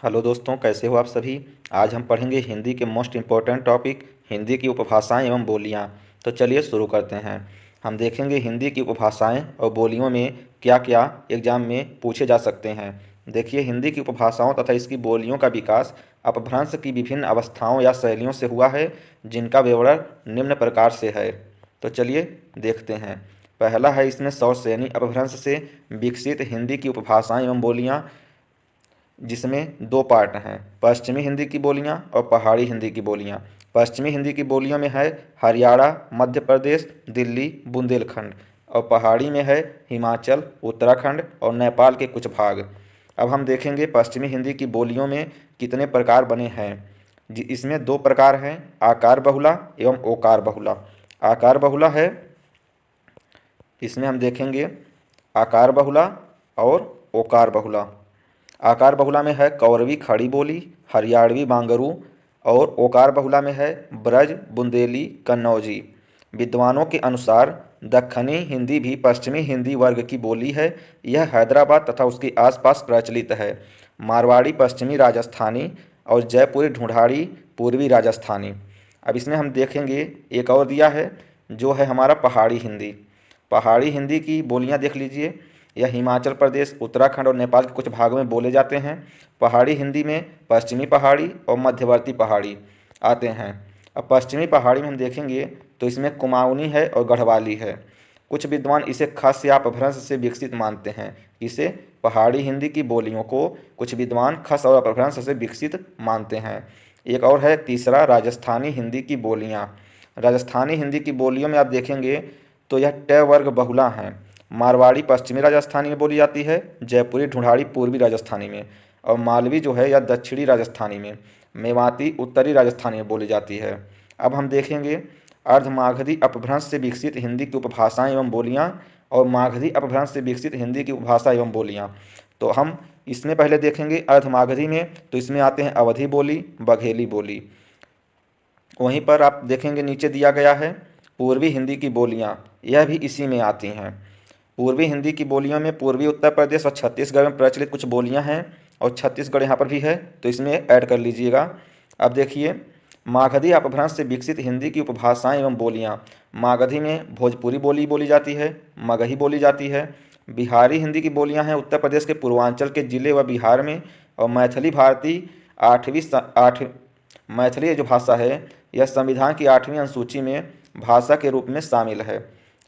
Hello दोस्तों, कैसे हो आप सभी। आज हम पढ़ेंगे हिंदी के मोस्ट इम्पोर्टेंट टॉपिक हिंदी की उपभाषाएं एवं बोलियां। तो चलिए शुरू करते हैं। हम देखेंगे हिंदी की उपभाषाएं और बोलियों में क्या क्या एग्जाम में पूछे जा सकते हैं। देखिए, हिंदी की उपभाषाओं तथा इसकी बोलियों का विकास अपभ्रंश की विभिन्न अवस्थाओं या शैलियों से हुआ है, जिनका विवरण निम्न प्रकार से है। तो चलिए देखते हैं। पहला है इसमें सौश्रेणी अपभ्रंश से विकसित हिंदी की उपभाषाएं एवं बोलियां, जिसमें दो पार्ट हैं, पश्चिमी हिंदी की बोलियां और पहाड़ी हिंदी की बोलियां। पश्चिमी हिंदी की बोलियों में है हरियाणा, मध्य प्रदेश, दिल्ली, बुंदेलखंड, और पहाड़ी में है हिमाचल, उत्तराखंड और नेपाल के कुछ भाग। अब हम देखेंगे पश्चिमी हिंदी की बोलियों में कितने प्रकार बने हैं। इसमें दो प्रकार हैं, आकार बहुला एवं ओकार बहुला। आकार बहुला है, इसमें हम देखेंगे आकार बहुला और ओकार बहुला। आकार बहुला में है कौरवी खड़ी बोली, हरियाणवी बांगरू, और ओकार बहुला में है ब्रज, बुंदेली, कन्नौजी। विद्वानों के अनुसार दक्खनी हिंदी भी पश्चिमी हिंदी वर्ग की बोली है। यह हैदराबाद तथा उसके आसपास प्रचलित है। मारवाड़ी पश्चिमी राजस्थानी और जयपुरी ढूंढाड़ी पूर्वी राजस्थानी। अब इसमें हम देखेंगे एक और दिया है जो है हमारा पहाड़ी हिंदी। पहाड़ी हिंदी की बोलियां देख लीजिए। यह हिमाचल प्रदेश, उत्तराखंड और नेपाल के कुछ भागों में बोले जाते हैं। पहाड़ी हिंदी में पश्चिमी पहाड़ी और मध्यवर्ती पहाड़ी आते हैं। अब पश्चिमी पहाड़ी में हम देखेंगे तो इसमें कुमाऊनी है और गढ़वाली है। कुछ विद्वान इसे खस या अपभ्रंश से विकसित मानते हैं। इसे पहाड़ी हिंदी की बोलियों को कुछ विद्वान खस और अपभ्रंश से विकसित मानते हैं। एक और है तीसरा, राजस्थानी हिंदी की बोलियाँ। राजस्थानी हिंदी की बोलियों में आप देखेंगे तो यह ट वर्ग बहुला हैं। मारवाड़ी पश्चिमी राजस्थानी में बोली जाती है, जयपुरी ढूंढाड़ी पूर्वी राजस्थानी में, और मालवी जो है यह दक्षिणी राजस्थानी में, मेवाती उत्तरी राजस्थानी में बोली जाती है। अब हम देखेंगे अर्धमागधी अपभ्रंश से विकसित हिंदी की उपभाषाएं एवं बोलियां और मागधी अपभ्रंश से विकसित हिंदी की उपभाषा एवं बोलियां। तो हम इसमें पहले देखेंगे अर्धमागधी में, तो इसमें आते हैं अवधी बोली, बघेली बोली। वहीं पर आप देखेंगे नीचे दिया गया है पूर्वी हिंदी की बोलियां, यह भी इसी में आती हैं। पूर्वी हिंदी की बोलियों में पूर्वी उत्तर प्रदेश और छत्तीसगढ़ में प्रचलित कुछ बोलियां हैं, और छत्तीसगढ़ यहाँ पर भी है, तो इसमें ऐड कर लीजिएगा। अब देखिए, मागधी अपभ्रंश से विकसित हिंदी की उपभाषाएं एवं बोलियां। मागधी में भोजपुरी बोली बोली जाती है, मगही बोली जाती है। बिहारी हिंदी की बोलियां हैं उत्तर प्रदेश के पूर्वांचल के जिले व बिहार में। और मैथिली भारती आठवीं आठ मैथिली जो भाषा है यह संविधान की 8वीं अनुसूची में भाषा के रूप में शामिल है।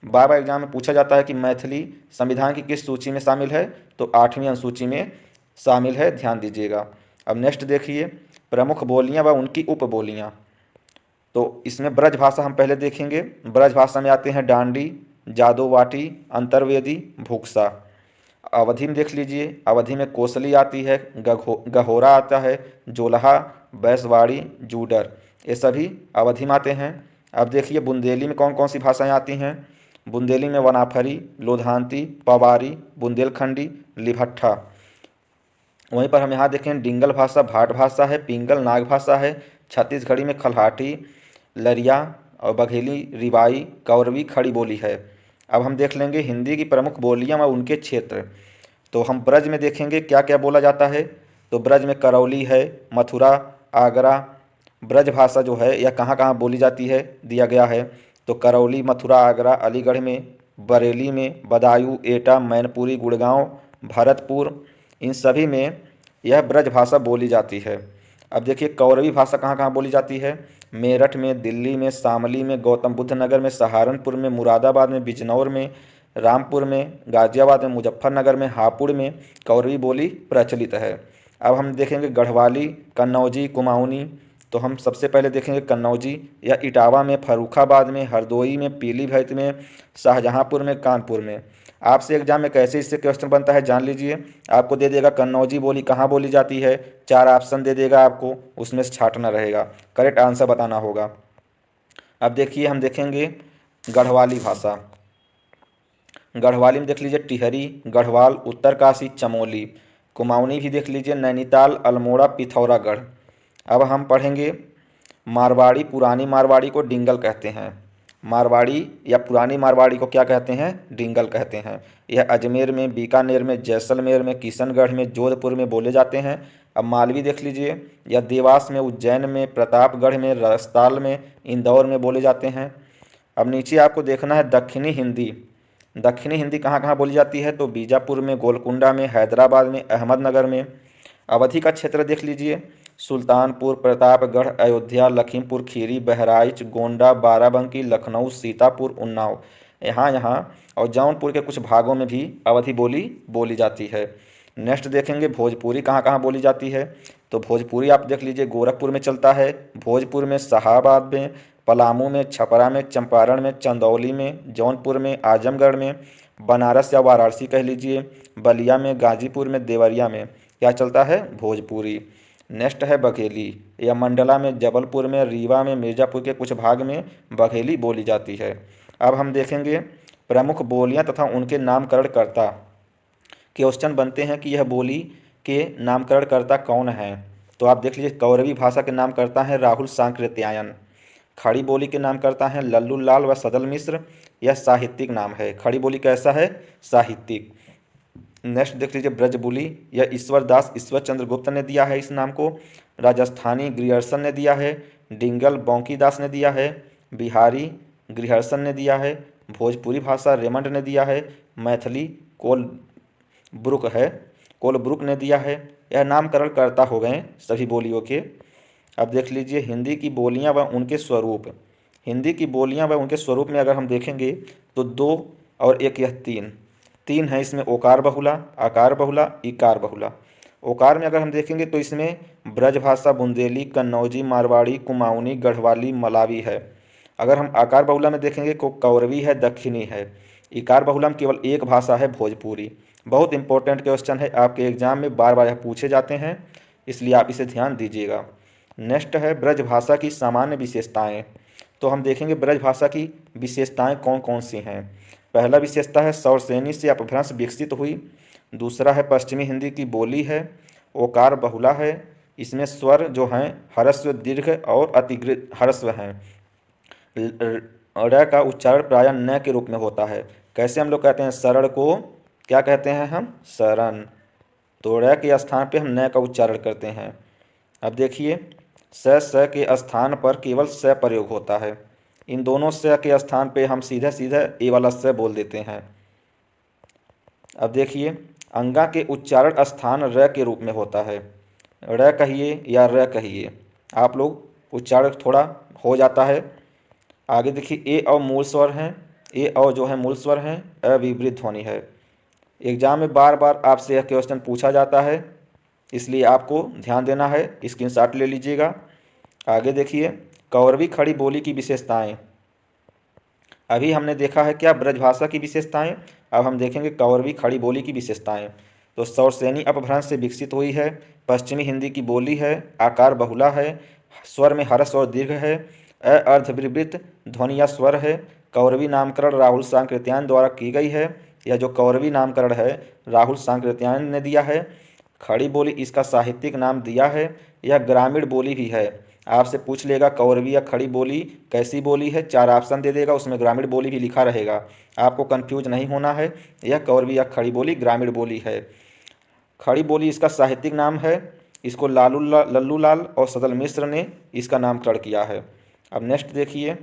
बार बार एग्जाम में पूछा जाता है कि मैथिली संविधान की किस सूची में शामिल है, तो 8वीं अनुसूची में शामिल है, ध्यान दीजिएगा। अब नेक्स्ट देखिए प्रमुख बोलियां व उनकी उपबोलियां। तो इसमें ब्रज भाषा हम पहले देखेंगे। ब्रज भाषा में आते हैं डांडी, जादोवाटी, अंतर्वेदी, भूक्सा। अवधि में देख लीजिए, अवधि में कोसली आती है, गहोरा आता है, जोलहा, बैसवाड़ी, जूडर, ये सभी अवधि में आते हैं। अब देखिए बुंदेली में कौन कौन सी भाषाएं आती हैं। बुंदेली में वनाफरी, लोधांती, पवारी, बुंदेलखंडी, लिभट्ठा। वहीं पर हम यहाँ देखें डिंगल भाषा भाट भाषा है, पिंगल नाग भाषा है। छत्तीसगढ़ी में खलहाटी, लरिया और बघेली रिवाई, कौरवी खड़ी बोली है। अब हम देख लेंगे हिंदी की प्रमुख बोलियां व उनके क्षेत्र। तो हम ब्रज में देखेंगे क्या क्या बोला जाता है। तो ब्रज में करौली है, मथुरा, आगरा। ब्रज भाषा जो है यह कहाँ कहाँ बोली जाती है दिया गया है। तो करौली, मथुरा, आगरा, अलीगढ़ में, बरेली में, बदायूं, एटा, मैनपुरी, गुड़गांव, भरतपुर, इन सभी में यह ब्रज भाषा बोली जाती है। अब देखिए कौरवी भाषा कहाँ कहाँ बोली जाती है। मेरठ में, दिल्ली में, शामली में, गौतम बुद्ध नगर में, सहारनपुर में, मुरादाबाद में, बिजनौर में, रामपुर में, गाजियाबाद में, मुजफ्फरनगर में, हापुड़ में कौरवी बोली प्रचलित है। अब हम देखेंगे गढ़वाली, कन्नौजी, कुमाऊनी। तो हम सबसे पहले देखेंगे कन्नौजी। या इटावा में, फर्रुखाबाद में, हरदोई में, पीलीभीत में, शाहजहांपुर में, कानपुर में। आपसे एग्जाम में कैसे इससे क्वेश्चन बनता है जान लीजिए। आपको दे देगा कन्नौजी बोली कहाँ बोली जाती है, 4 ऑप्शन दे देगा आपको, उसमें से छांटना रहेगा, करेक्ट आंसर बताना होगा। अब देखिए हम देखेंगे गढ़वाली भाषा। गढ़वाली में देख लीजिए टिहरी, गढ़वाल, उत्तरकाशी, चमोली। कुमाऊनी भी देख लीजिए नैनीताल, अल्मोड़ा, पिथौरागढ़। अब हम पढ़ेंगे मारवाड़ी। पुरानी मारवाड़ी को डिंगल कहते हैं। मारवाड़ी या पुरानी मारवाड़ी को क्या कहते हैं, डिंगल कहते हैं। यह अजमेर में, बीकानेर में, जैसलमेर में, किशनगढ़ में, जोधपुर में बोले जाते हैं। अब मालवी देख लीजिए, या देवास में, उज्जैन में, प्रतापगढ़ में, रसताल में, इंदौर में बोले जाते हैं। अब नीचे आपको देखना है दक्षिणी हिंदी। दक्षिणी हिंदी कहाँ कहाँ बोली जाती है, तो बीजापुर में, गोलकुंडा में, हैदराबाद में, अहमदनगर में। अवधि का क्षेत्र देख लीजिए, सुल्तानपुर, प्रतापगढ़, अयोध्या, लखीमपुर खीरी, बहराइच, गोंडा, बाराबंकी, लखनऊ, सीतापुर, उन्नाव, यहाँ यहाँ और जौनपुर के कुछ भागों में भी अवधि बोली बोली जाती है। नेक्स्ट देखेंगे भोजपुरी कहाँ कहाँ बोली जाती है, तो भोजपुरी आप देख लीजिए गोरखपुर में चलता है, भोजपुर में, शाहाबाद में, पलामू में, छपरा में, चंपारण में, चंदौली में, जौनपुर में, आजमगढ़ में, बनारस या वाराणसी कह लीजिए, बलिया में, गाजीपुर में, देवरिया में क्या चलता है, भोजपुरी। नेक्स्ट है बघेली, या मंडला में, जबलपुर में, रीवा में, मिर्ज़ापुर के कुछ भाग में बघेली बोली जाती है। अब हम देखेंगे प्रमुख बोलियां तथा उनके नामकरणकर्ता। क्वेश्चन बनते हैं कि यह बोली के नामकरणकर्ता कौन हैं, तो आप देख लीजिए कौरवी भाषा के नामकर्ता हैं राहुल सांकृत्यायन। खड़ी बोली के नामकर्ता हैं लल्लू लाल व सदल मिश्र। यह साहित्यिक नाम है, खड़ी बोली कैसा है, साहित्यिक। नेक्स्ट देख लीजिए ब्रजबुली, यह ईश्वर दास ईश्वर चंद्र गुप्त ने दिया है इस नाम को। राजस्थानी ग्रियर्सन ने दिया है, डिंगल बौंकी दास ने दिया है, बिहारी ग्रिहर्सन ने दिया है, भोजपुरी भाषा रेमंड ने दिया है, मैथिली कोलब्रुक ने दिया है। यह नामकरणकर्ता हो गए सभी बोलियों के। अब देख लीजिए हिंदी की बोलियां व उनके स्वरूप। हिंदी की बोलियां व उनके स्वरूप में अगर हम देखेंगे तो दो और एक, यह तीन है इसमें, ओकार बहुला, आकार बहुला, इकार बहुला। ओकार में अगर हम देखेंगे तो इसमें ब्रजभाषा, बुंदेली, कन्नौजी, मारवाड़ी, कुमाऊनी, गढ़वाली, मलावी है। अगर हम आकार बहुला में देखेंगे तो कौरवी है, दक्षिणी है। इकार बहुला में केवल एक भाषा है, भोजपुरी। बहुत इंपॉर्टेंट क्वेश्चन है, आपके एग्जाम में बार बार यह पूछे जाते हैं, इसलिए आप इसे ध्यान दीजिएगा। नेक्स्ट है ब्रजभाषा की सामान्य विशेषताएं। तो हम देखेंगे ब्रजभाषा की विशेषताएं कौन कौन सी हैं। पहला विशेषता है सौरसेनी से अपभ्रंश विकसित हुई। दूसरा है पश्चिमी हिंदी की बोली है, ओकार बहुला है, इसमें स्वर जो हैं ह्रस्व, दीर्घ और अतिगृत ह्रस्व हैं। र का उच्चारण प्रायः न के रूप में होता है। कैसे हम लोग कहते हैं, शरण को क्या कहते हैं हम, शरण, तो र के स्थान पे हम न का उच्चारण करते हैं। अब देखिए स के स्थान पर केवल स प्रयोग होता है। इन दोनों स के स्थान पे हम सीधे सीधे ए वाला स बोल देते हैं। अब देखिए अंगा के उच्चारण स्थान र के रूप में होता है। र कहिए या र कहिए, आप लोग उच्चारण थोड़ा हो जाता है। आगे देखिए ए और मूल स्वर हैं, ए और जो है मूल स्वर हैं, अविपरीत ध्वनि है। एग्जाम में बार बार आपसे यह क्वेश्चन पूछा जाता है, इसलिए आपको ध्यान देना है, स्क्रीनशॉट ले लीजिएगा। आगे देखिए कौरवी खड़ी बोली की विशेषताएं। अभी हमने देखा है क्या, ब्रजभाषा की विशेषताएं। अब हम देखेंगे कौरवी खड़ी बोली की विशेषताएं। तो सौरसेनी अपभ्रंश से विकसित हुई है, पश्चिमी हिंदी की बोली है, आकार बहुला है, स्वर में ह्रस्व और दीर्घ है, अर्धविवृत ध्वनि या स्वर है। कौरवी नामकरण राहुल सांकृत्यायन द्वारा की गई है। यह जो कौरवी नामकरण है राहुल सांकृत्यायन ने दिया है। खड़ी बोली इसका साहित्यिक नाम दिया है। यह ग्रामीण बोली भी है। आपसे पूछ लेगा कौरवी या खड़ी बोली कैसी बोली है, 4 ऑप्शन दे देगा, उसमें ग्रामीण बोली भी लिखा रहेगा, आपको कंफ्यूज नहीं होना है। यह कौरवी या खड़ी बोली ग्रामीण बोली है। खड़ी बोली इसका साहित्यिक नाम है। इसको लल्लू लाल और सदल मिश्र ने इसका नामकरण किया है। अब नेक्स्ट देखिए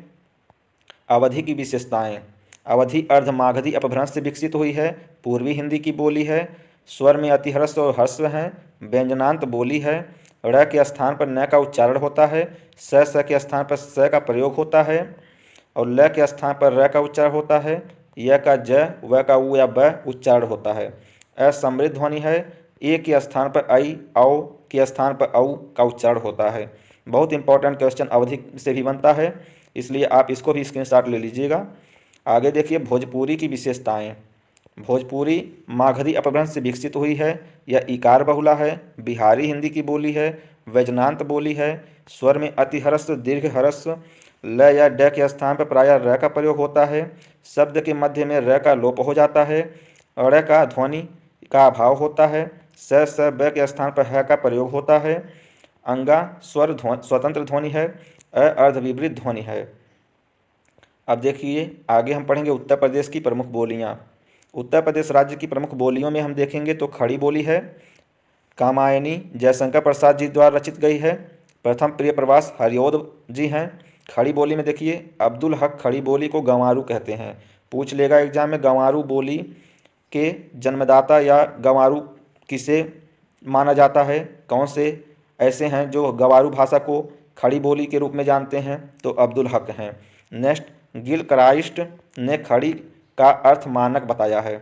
अवधि की विशेषताएं। अवधि अर्धमागधी अपभ्रंश से विकसित हुई है, पूर्वी हिंदी की बोली है, स्वर में अतिह्रस्व और ह्रस्व हैं, व्यंजनांत बोली है, ड़ के स्थान पर न का उच्चारण होता है, स के स्थान पर स का प्रयोग होता है और ल के स्थान पर र का उच्चारण होता है, य का ज, व का उ या ब उच्चारण होता है। असमृद्ध ध्वनि है, ए के स्थान पर आई, औ के स्थान पर औ का उच्चारण होता है। बहुत इंपॉर्टेंट क्वेश्चन अवधि से भी बनता है, इसलिए आप इसको भी स्क्रीनशॉट ले लीजिएगा। आगे देखिए भोजपुरी की विशेषताएं। भोजपुरी मागधी अपभ्रंश से विकसित हुई है, यह इकार बहुला है, बिहारी हिंदी की बोली है, व्यजनांत बोली है, स्वर में अति ह्रस्व, दीर्घ ह्रस्व, ल या ड के स्थान पर प्रायः र का प्रयोग होता है, शब्द के मध्य में र का लोप हो जाता है, अड़ का ध्वनि का अभाव होता है, स ब के स्थान पर ह का प्रयोग होता है, अंगा स्वर स्वतंत्र ध्वनि है, अर्धविपरीत ध्वनि है। अब देखिए आगे हम पढ़ेंगे उत्तर प्रदेश की प्रमुख बोलियां। उत्तर प्रदेश राज्य की प्रमुख बोलियों में हम देखेंगे तो खड़ी बोली है, कामायनी जयशंकर प्रसाद जी द्वारा रचित गई है। प्रथम प्रिय प्रवास हरिऔध जी हैं। खड़ी बोली में देखिए अब्दुल हक खड़ी बोली को गंवारू कहते हैं। पूछ लेगा एग्जाम में, गंवारू बोली के जन्मदाता या गंवारू किसे माना जाता है? कौन से ऐसे हैं जो गंवारू भाषा को खड़ी बोली के रूप में जानते हैं? तो अब्दुल हक हैं। नेक्स्ट, गिलक्राइस्ट ने खड़ी का अर्थ मानक बताया है।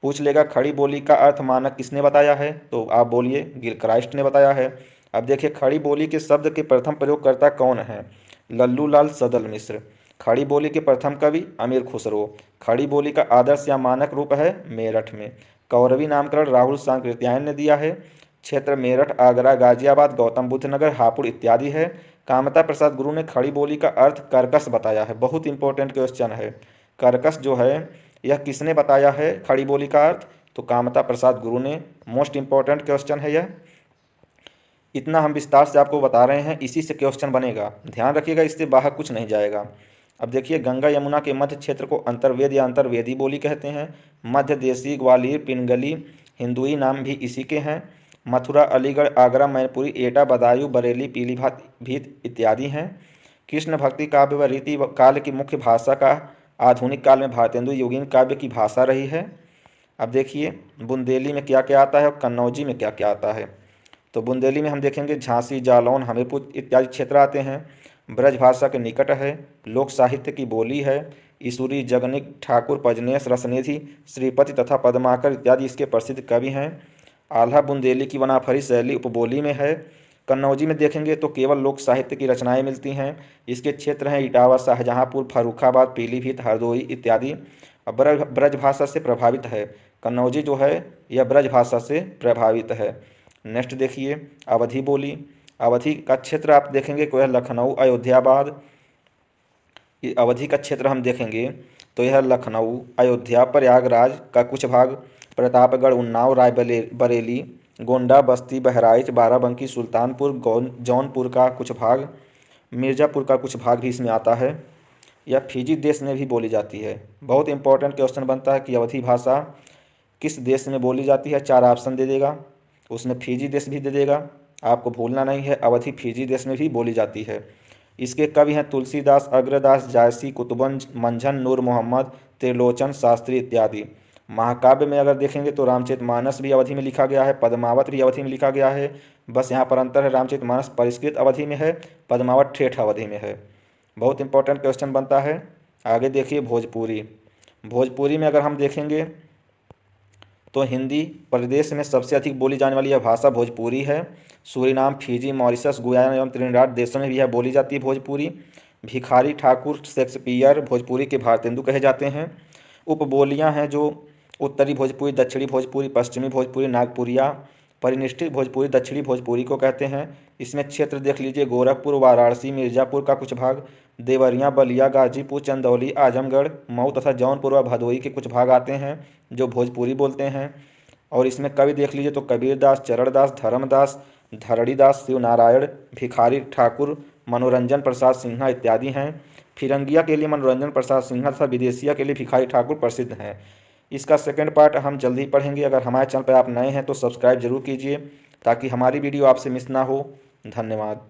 पूछ लेगा खड़ी बोली का अर्थ मानक किसने बताया है? तो आप बोलिए गिलक्राइस्ट ने बताया है। अब देखिए खड़ी बोली के शब्द के प्रथम प्रयोगकर्ता कौन हैं? लल्लू लाल सदल मिश्र। खड़ी बोली के प्रथम कवि अमीर खुसरो। खड़ी बोली का आदर्श या मानक रूप है मेरठ में। कौरवी नामकरण राहुल सांकृत्यायन ने दिया है। क्षेत्र मेरठ, आगरा, गाजियाबाद, गौतम बुद्ध नगर, हापुड़ इत्यादि है। कामता प्रसाद गुरु ने खड़ी बोली का अर्थ कर्कश बताया है। बहुत इंपॉर्टेंट क्वेश्चन है। कर्कश जो है यह किसने बताया है खड़ी बोली का अर्थ? तो कामता प्रसाद गुरु ने। मोस्ट इंपॉर्टेंट क्वेश्चन है यह। इतना हम विस्तार से आपको बता रहे हैं, इसी से क्वेश्चन बनेगा, ध्यान रखिएगा, इससे बाहर कुछ नहीं जाएगा। अब देखिए गंगा यमुना के मध्य क्षेत्र को अंतर्वेद या अंतर्वेदी बोली कहते हैं। मध्य देशी, ग्वालियर, पिनगली, हिंदुई नाम भी इसी के हैं। मथुरा, अलीगढ़, आगरा, मैनपुरी, एटा, बदायूं, बरेली, पीलीभीत इत्यादि हैं। कृष्ण भक्ति काव्य व रीति काल की मुख्य भाषा का आधुनिक काल में भारतेंदु योगीन काव्य की भाषा रही है। अब देखिए बुंदेली में क्या क्या आता है और कन्नौजी में क्या क्या आता है। तो बुंदेली में हम देखेंगे झांसी, जालौन, हमीरपुर इत्यादि क्षेत्र आते हैं। ब्रज भाषा के निकट है। लोक साहित्य की बोली है। ईसुरी, जगनिक, ठाकुर, पजनेश, रसनिधि, श्रीपति तथा पद्माकर इत्यादि इसके प्रसिद्ध कवि हैं। आल्हा बुंदेली की वनाफरी शैली उपबोली में है। कन्नौजी में देखेंगे तो केवल लोक साहित्य की रचनाएं मिलती हैं। इसके क्षेत्र हैं इटावा, शाहजहाँपुर, फर्रुखाबाद, पीलीभीत, हरदोई इत्यादि। ब्रज भाषा से प्रभावित है। कन्नौजी जो है यह ब्रज भाषा से प्रभावित है। नेक्स्ट देखिए अवधी बोली। अवधी का क्षेत्र आप देखेंगे तो यह लखनऊ, अयोध्याबाद। अवधी का क्षेत्र हम देखेंगे तो यह लखनऊ, अयोध्या, प्रयागराज का कुछ भाग, प्रतापगढ़, उन्नाव, रायबरेली, गोंडा, बस्ती, बहराइच, बाराबंकी, सुल्तानपुर, जौनपुर का कुछ भाग, मिर्ज़ापुर का कुछ भाग भी इसमें आता है। यह फिजी देश में भी बोली जाती है। बहुत इंपॉर्टेंट क्वेश्चन बनता है कि अवधी भाषा किस देश में बोली जाती है। 4 ऑप्शन दे देगा, उसमें फिजी देश भी दे देगा, आपको भूलना नहीं है, अवधी फिजी देश में भी बोली जाती है। इसके कवि हैं तुलसीदास, अग्रदास, जायसी, कुतुबन, मंझन, नूर मोहम्मद, त्रिलोचन शास्त्री इत्यादि। महाकाव्य में अगर देखेंगे तो रामचरितमानस भी अवधि में लिखा गया है, पद्मावत भी अवधि में लिखा गया है। बस यहाँ पर अंतर है, रामचरितमानस परिष्कृत अवधि में है, पद्मावत ठेठ अवधि में है। बहुत इंपॉर्टेंट क्वेश्चन बनता है। आगे देखिए भोजपुरी। भोजपुरी में अगर हम देखेंगे तो हिंदी प्रदेश में सबसे अधिक बोली जाने वाली यह भाषा भोजपुरी है। सूरीनाम, फिजी, मॉरिशस, गुयाना एवं त्रिनिदाद देशों में भी यह बोली जाती है भोजपुरी। भिखारी ठाकुर शेक्सपियर भोजपुरी के भारतेंदु कहे जाते हैं। उपबोलियां हैं जो उत्तरी भोजपुरी, दक्षिणी भोजपुरी, पश्चिमी भोजपुरी, नागपुरिया, परिनिष्ठित भोजपुरी, दक्षिणी भोजपुरी को कहते हैं। इसमें क्षेत्र देख लीजिए गोरखपुर, वाराणसी, मिर्ज़ापुर का कुछ भाग, देवरिया, बलिया, गाजीपुर, चंदौली, आजमगढ़, मऊ तथा जौनपुर व भदोई के कुछ भाग आते हैं जो भोजपुरी बोलते हैं। और इसमें कवि देख लीजिए तो कबीरदास, चरणदास, धर्मदास, धरणीदास, शिवनारायण, भिखारी ठाकुर, मनोरंजन प्रसाद सिन्हा इत्यादि हैं। फिरंगिया के लिए मनोरंजन प्रसाद सिन्हा तथा विदेशिया के लिए भिखारी ठाकुर प्रसिद्ध हैं। इसका सेकंड पार्ट हम जल्द ही पढ़ेंगे। अगर हमारे चैनल पर आप नए हैं तो सब्सक्राइब जरूर कीजिए ताकि हमारी वीडियो आपसे मिस ना हो। धन्यवाद।